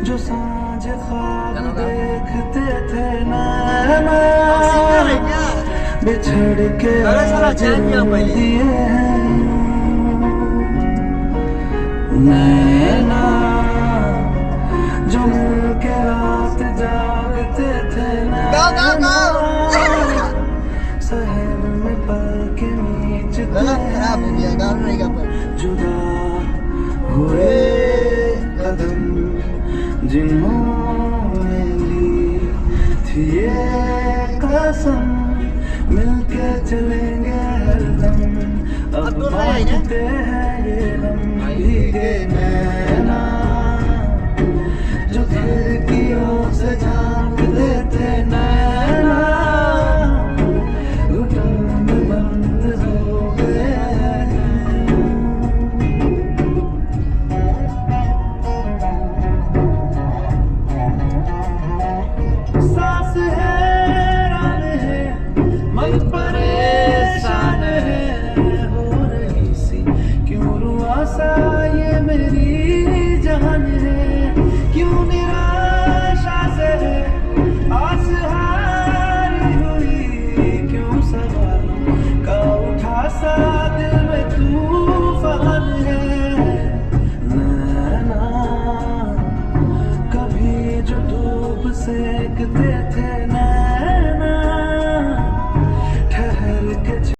जो सांझ ख्वाब देखते थे नैना, बिछड़ के आज रो दिए हैं नैना। जो मिलके रात जागते थे नैना, शहर में पल के नीचते जुदा हुए कदम जिन्होंने ली थी ये कसम, मिलके चलेंगे हरदम। अब बांटते हैं ये गम भीगे में